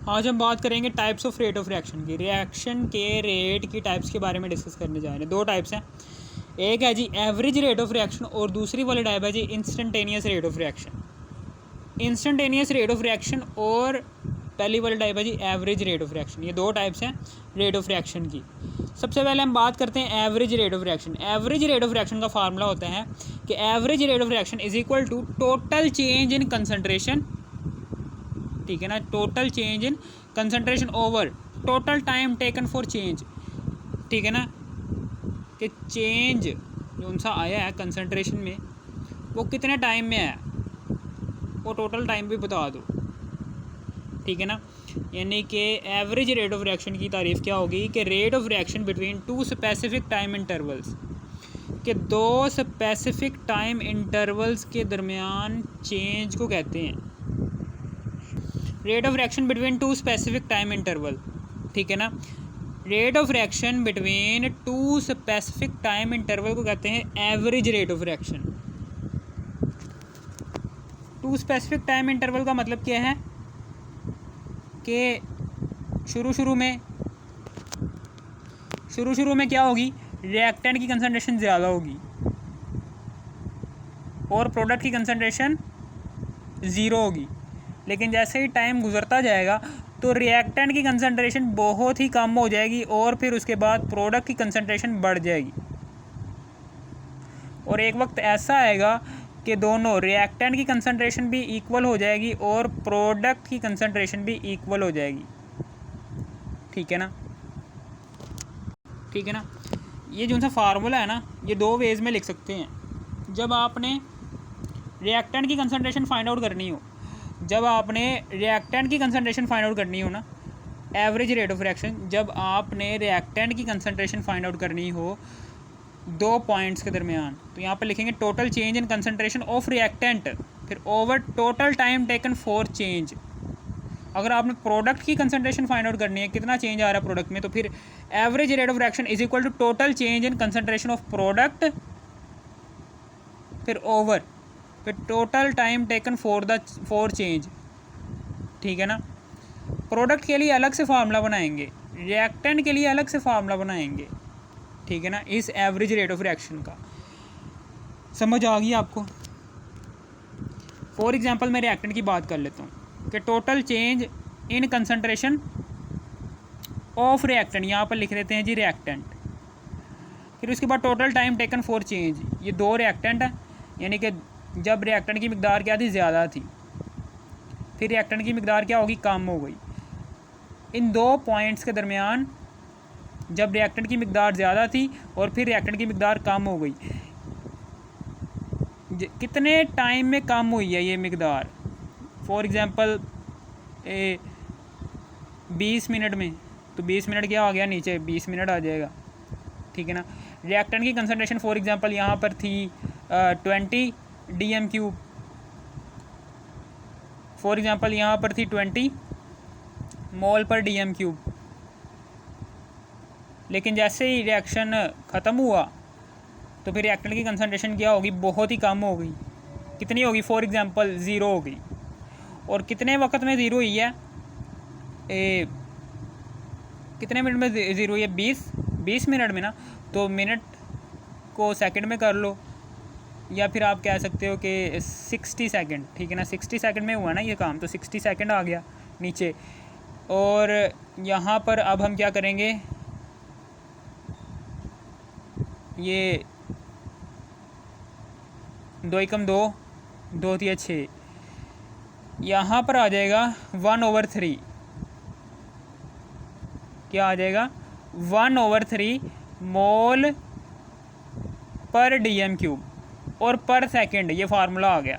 आज हम बात करेंगे types of rate of reaction की। रिएक्शन के रेट की टाइप्स के बारे में डिस्कस करने जा रहे हैं। दो टाइप्स हैं, एक है जी एवरेज रेट ऑफ रिएक्शन और दूसरी वाली टाइप है जी instantaneous rate of reaction. Instantaneous rate of reaction और पहली वाली टाइप है जी एवरेज रेट ऑफ रिएक्शन। ये दो टाइप्स हैं रेट ऑफ रिएक्शन की। सबसे पहले हम बात करते हैं average rate of reaction. Average rate of reaction का फार्मूला होता है कि average rate of reaction is equal to total change in concentration, ठीक है ना, total change in concentration over total time taken for change, ठीक है ना, कि चेंज जो उनसा आया है कंसनट्रेशन में वो कितने टाइम में है, वो टोटल टाइम भी बता दो, ठीक है ना। यानी कि एवरेज रेट ऑफ रिएक्शन की तारीफ क्या होगी कि rate of reaction between two specific time intervals, कि दो स्पेसिफिक टाइम इंटरवल्स के दरमियान चेंज को कहते हैं rate of reaction between two specific time interval, ठीक है ना। Rate of reaction between two specific time interval को कहते हैं average rate of reaction. Two specific time interval का मतलब क्या है कि शुरू में क्या होगी, रिएक्टेंट की कंसंट्रेशन ज़्यादा होगी और प्रोडक्ट की कंसंट्रेशन ज़ीरो होगी। लेकिन जैसे ही टाइम गुजरता जाएगा तो रिएक्टेंट की कंसंट्रेशन बहुत ही कम हो जाएगी और फिर उसके बाद प्रोडक्ट की कंसंट्रेशन बढ़ जाएगी। और एक वक्त ऐसा आएगा कि दोनों रिएक्टेंट की कंसंट्रेशन भी इक्वल हो जाएगी और प्रोडक्ट की कंसंट्रेशन भी इक्वल हो जाएगी, ठीक है ना, ठीक है ना। ये जो सा फार्मूला है ना, ये दो वेज में लिख सकते हैं। जब आपने रिएक्टेंट की कंसंट्रेशन फाइंड आउट करनी हो, जब आपने रिएक्टेंट की कंसंट्रेशन फाइंड आउट करनी हो ना, एवरेज रेट ऑफ रिएक्शन, जब आपने रिएक्टेंट की कंसंट्रेशन फाइंड आउट करनी हो दो पॉइंट्स के दरमियान, तो यहाँ पर लिखेंगे total change in concentration of reactant, फिर over total time taken for change. अगर आपने प्रोडक्ट की कंसंट्रेशन फाइंड आउट करनी है, कितना चेंज आ रहा है प्रोडक्ट में, तो फिर average rate of reaction is equal to total change in concentration of product, फिर ओवर फिर total time taken for change, ठीक है ना। प्रोडक्ट के लिए अलग से फार्मूला बनाएंगे, रिएक्टेंट के लिए अलग से फार्मूला बनाएंगे, ठीक है ना, इस एवरेज रेट ऑफ रिएक्शन का। समझ आ गई आपको। फॉर एग्जांपल मैं रिएक्टेंट की बात कर लेता हूँ कि total change in concentration of reactant, यहाँ पर लिख देते हैं जी रिएक्टेंट। फिर उसके बाद total time taken for change, ये दो रिएक्टेंट हैं, यानी कि जब रिएक्टेंट की मिकदार क्या थी, ज़्यादा थी, फिर रिएक्टेंट की मिकदार क्या होगी, कम हो गई। इन दो पॉइंट्स के दरमियान जब रिएक्टेंट की मिकदार ज़्यादा थी और फिर रिएक्टेंट की मिकदार कम हो गई, कितने टाइम में कम हुई है ये मिकदार, फॉर एग्ज़ाम्पल 20 मिनट में, तो 20 मिनट क्या आ गया, नीचे 20 मिनट आ जाएगा, ठीक है ना। रिएक्टेंट की कंसंट्रेशन फॉर एग्ज़ाम्पल यहाँ पर थी 20 DM³ फॉर एग्ज़ाम्पल यहाँ पर थी 20 मोल पर DM³। लेकिन जैसे ही रिएक्शन ख़त्म हुआ तो फिर रिएक्टेंट की कंसंट्रेशन क्या होगी, बहुत ही कम हो गई। कितनी होगी, फॉर एग्ज़ाम्पल 0 हो गई। और कितने वक्त में ज़ीरो हुई है, कितने मिनट में ज़ीरो हुई है, 20 मिनट में ना। तो मिनट को सेकंड में कर लो, या फिर आप कह सकते हो कि 60 सेकंड, ठीक है ना, 60 सेकंड में हुआ ना ये काम, तो 60 सेकंड आ गया नीचे। और यहाँ पर अब हम क्या करेंगे, ये 2 एकम 2, 2 तिया 6, यहाँ पर आ जाएगा 1/3, क्या आ जाएगा, 1/3 मोल पर DM³ और पर सेकंड, ये फार्मूला आ गया,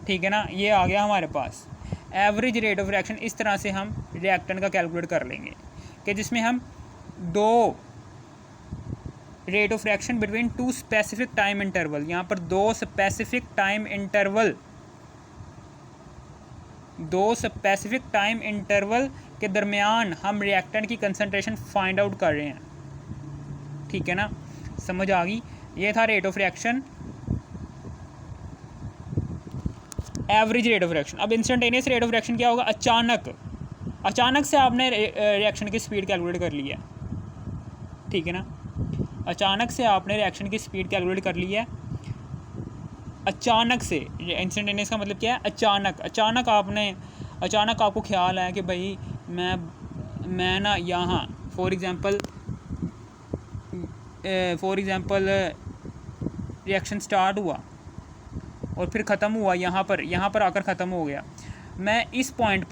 ठीक है ना। ये आ गया हमारे पास एवरेज रेट ऑफ रिएक्शन। इस तरह से हम रिएक्टेंट का कैलकुलेट कर लेंगे कि जिसमें हम दो rate of reaction between two specific time interval, यहाँ पर दो स्पेसिफिक टाइम इंटरवल के दरमियान हम रिएक्टेंट की कंसंट्रेशन फाइंड आउट कर रहे हैं, ठीक है ना। समझ आ गई। ये था rate of reaction, average rate of reaction. अब इंस्टेंटेनियस रेट ऑफ रिएक्शन क्या होगा, अचानक अचानक से आपने रिएक्शन की स्पीड कैलकुलेट कर ली है, ठीक है ना, अचानक से आपने रिएक्शन की स्पीड कैलकुलेट कर ली है। अचानक से, इंस्टेंटेनियस का मतलब क्या है, अचानक आपको ख्याल आया कि भाई मैं ना यहाँ फॉर एग्ज़ाम्पल रिएक्शन स्टार्ट हुआ और फिर ख़त्म हुआ, यहाँ पर आकर ख़त्म हो गया। मैं इस पॉइंट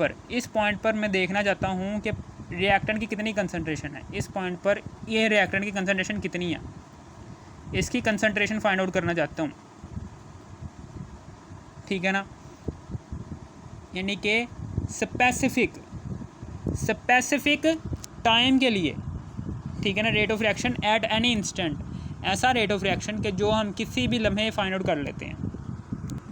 पर मैं देखना चाहता हूँ कि रिएक्टेंट की कितनी कंसंट्रेशन है, इस पॉइंट पर ये रिएक्टेंट की कंसंट्रेशन कितनी है, इसकी कंसंट्रेशन फाइंड आउट करना चाहता हूँ, ठीक है ना। यानी कि स्पेसिफिक टाइम के लिए, ठीक है ना, rate of reaction at any instant, ऐसा रेट ऑफ रिएक्शन कि जो हम किसी भी लम्हे फाइंड आउट कर लेते हैं,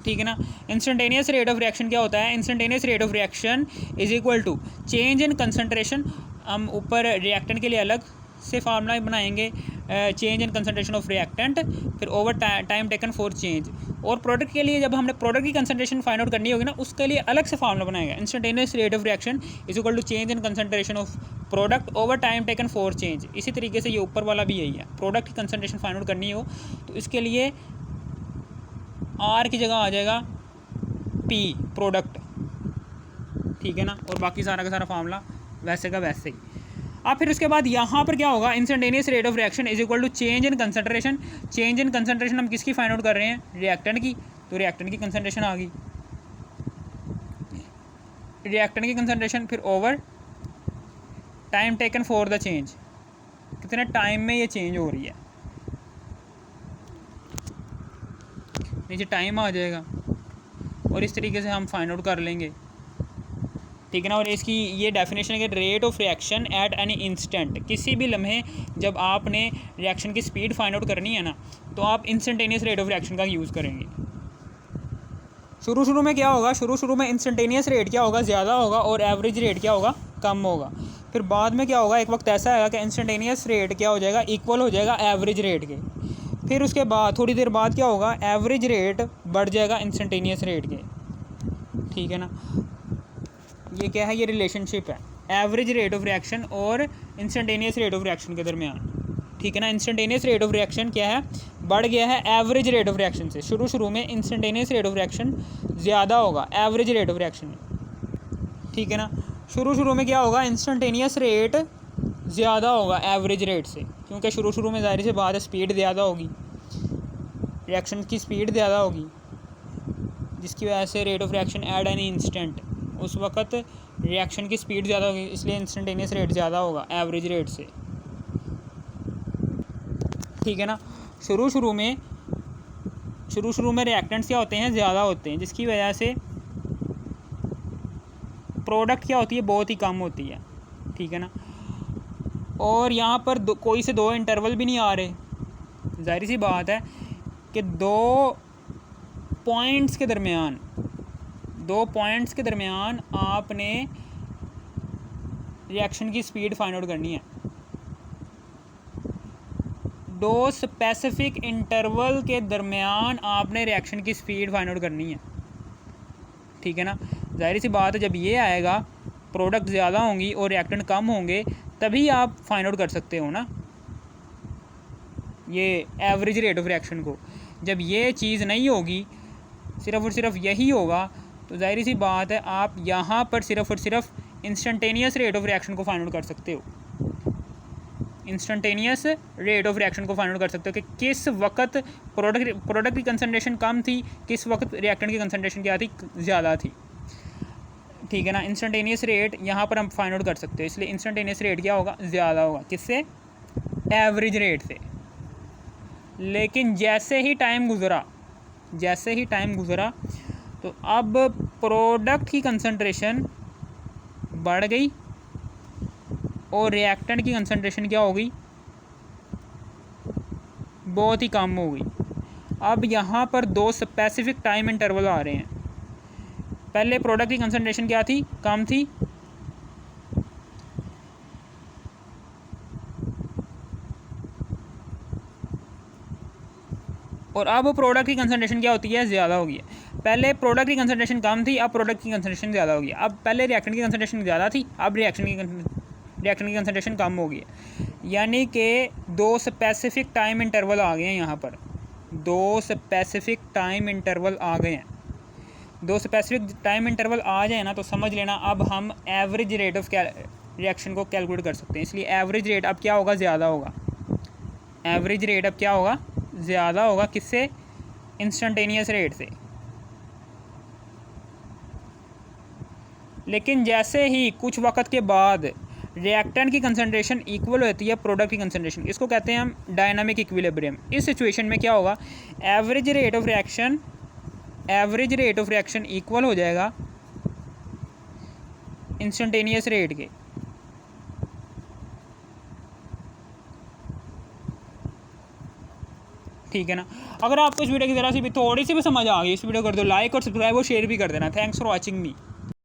ठीक है ना। इंस्टेंटेनियस रेट ऑफ रिएक्शन क्या होता है, instantaneous rate of reaction is equal to change in concentration. हम ऊपर रिएक्टेंट के लिए अलग से फार्मूला बनाएंगे, change in concentration of reactant, फिर over time taken for change. और प्रोडक्ट के लिए जब हमने प्रोडक्ट की कंसंट्रेशन फाइंड आउट करनी होगी ना, उसके लिए अलग से फार्मूला बनाएगा, instantaneous rate of reaction is equal to change in concentration of product over time taken for change. इसी तरीके से ये ऊपर वाला भी यही है, प्रोडक्ट की कंसंट्रेशन फाइंड आउट करनी हो तो इसके लिए आर की जगह आ जाएगा पी प्रोडक्ट, ठीक है ना, और बाकी सारा का सारा फार्मूला वैसे का वैसे ही। अब फिर उसके बाद यहाँ पर क्या होगा, instantaneous rate of reaction is equal to change in concentration. Change in concentration हम किसकी फाइंड आउट कर रहे हैं, रिएक्टेंट की, तो रिएक्टेंट की कंसंट्रेशन आ गई, रिएक्टेंट की कंसंट्रेशन, फिर over time taken for the change, कितने टाइम में ये चेंज हो रही है, नीचे टाइम आ जाएगा, और इस तरीके से हम फाइंड आउट कर लेंगे, ठीक है ना। और इसकी ये डेफिनेशन है कि rate of reaction at any instant, किसी भी लम्हे जब आपने रिएक्शन की स्पीड फाइंड आउट करनी है ना, तो आप इंस्टेंटेनियस रेट ऑफ रिएक्शन का यूज़ करेंगे। शुरू में क्या होगा, शुरू में इंस्टेंटेनियस रेट क्या होगा, ज़्यादा होगा, और एवरेज रेट क्या होगा, कम होगा। फिर बाद में क्या होगा, एक वक्त ऐसा आएगा कि इंस्टेंटेनियस रेट क्या हो जाएगा, इक्वल हो जाएगा एवरेज रेट के। फिर उसके बाद थोड़ी देर बाद क्या होगा, एवरेज रेट बढ़ जाएगा इंस्टेंटेनियस रेट के, ठीक है ना। ये क्या है, ये रिलेशनशिप है एवरेज रेट ऑफ रिएक्शन और इंस्टेंटेनियस रेट ऑफ रिएक्शन के दरमियान, ठीक है ना। इंस्टेंटेनियस रेट ऑफ रिएक्शन क्या है, बढ़ गया है एवरेज रेट ऑफ रिएक्शन से। शुरू में इंस्टेंटेनियस रेट ऑफ रिएक्शन ज़्यादा होगा एवरेज रेट ऑफ रिएक्शन में, ठीक है ना। शुरू में क्या होगा, इंस्टेंटेनियस रेट ज़्यादा होगा एवरेज रेट से, क्योंकि शुरू में ज़ाहिर सी बात है स्पीड ज़्यादा होगी, रिएक्शन की स्पीड ज़्यादा होगी, जिसकी वजह से rate of reaction at any instant, उस वक़्त रिएक्शन की स्पीड ज़्यादा होगी, इसलिए इंस्टेंटेनियस रेट ज़्यादा होगा एवरेज रेट से, ठीक है ना। शुरू में रिएक्टेंट्स क्या होते हैं, ज़्यादा होते हैं, जिसकी वजह से प्रोडक्ट क्या होती है, बहुत ही कम होती है, ठीक है ना। और यहाँ पर कोई से दो इंटरवल भी नहीं आ रहे, जाहिर सी बात है कि दो पॉइंट्स के दरमियान आपने रिएक्शन की स्पीड फाइंड आउट करनी है, दो स्पेसिफिक इंटरवल के दरमियान आपने रिएक्शन की स्पीड फाइंड आउट करनी है, ठीक है ना। जाहिर सी बात है जब ये आएगा, प्रोडक्ट ज़्यादा होंगी और रिएक्टेंट कम होंगे, तभी आप फाइंड आउट कर सकते हो ना ये एवरेज रेट ऑफ रिएक्शन को। जब ये चीज़ नहीं होगी, सिर्फ़ और सिर्फ यही होगा, तो जाहिर सी बात है आप यहाँ पर सिर्फ़ और सिर्फ इंस्टेंटेनियस रेट ऑफ रिएक्शन को फाइंड आउट कर सकते हो, इंस्टेंटेनियस रेट ऑफ रिएक्शन को फाइंड आउट कर सकते हो कि किस वक्त प्रोडक्ट की कंसंट्रेशन कम थी, किस वक्त रिएक्टेंट की कंसंट्रेशन क्या थी, ज़्यादा थी, ठीक है ना। इंस्टेंटेनियस रेट यहाँ पर हम फाइंड आउट कर सकते हो, इसलिए इंस्टेंटेनियस रेट क्या होगा, ज़्यादा होगा, किससे, एवरेज रेट से। लेकिन जैसे ही टाइम गुज़रा तो अब प्रोडक्ट की कंसंट्रेशन बढ़ गई और रिएक्टेंट की कंसंट्रेशन क्या हो गई, बहुत ही कम हो गई। अब यहाँ पर दो स्पेसिफिक टाइम इंटरवल आ रहे हैं। पहले प्रोडक्ट की कंसंट्रेशन क्या थी, कम थी, और अब प्रोडक्ट की कंसनट्रेशन क्या होती है, ज़्यादा हो गई है। पहले प्रोडक्ट की कंसनट्रेशन कम थी, अब प्रोडक्ट की कंसनट्रेशन ज़्यादा हो गई है। अब पहले रिएक्टेंट की कंसनट्रेशन ज़्यादा थी, अब रिएक्टेंट की कंसनट्रेशन कम हो गई है। यानी कि दो स्पेसिफिक टाइम इंटरवल आ गए हैं यहाँ पर, दो स्पेसिफिक टाइम इंटरवल आ गए हैं। दो स्पेसिफिक टाइम इंटरवल आ जाए ना तो समझ लेना अब हम एवरेज रेट ऑफ रिएक्शन को कैलकुलेट कर सकते हैं। इसलिए एवरेज रेट अब क्या होगा, ज़्यादा होगा। एवरेज रेट अब क्या होगा, ज़्यादा होगा। किससे, इंस्टेंटेनियस रेट से। लेकिन जैसे ही कुछ वक्त के बाद रिएक्टेंट की कंसनट्रेशन इक्वल होती है प्रोडक्ट की कंसनट्रेशन, इसको कहते हैं हम डायनामिक इक्विलिब्रियम। इस सिचुएशन में क्या होगा, average rate of reaction equal हो जाएगा इंस्टेंटेनियस रेट के। ठीक है ना। अगर आपको इस वीडियो की ज़रा सी भी थोड़ी सी भी समझ आ गई, इस वीडियो कर दो लाइक और सब्सक्राइब और शेयर भी कर देना। Thanks for watching me.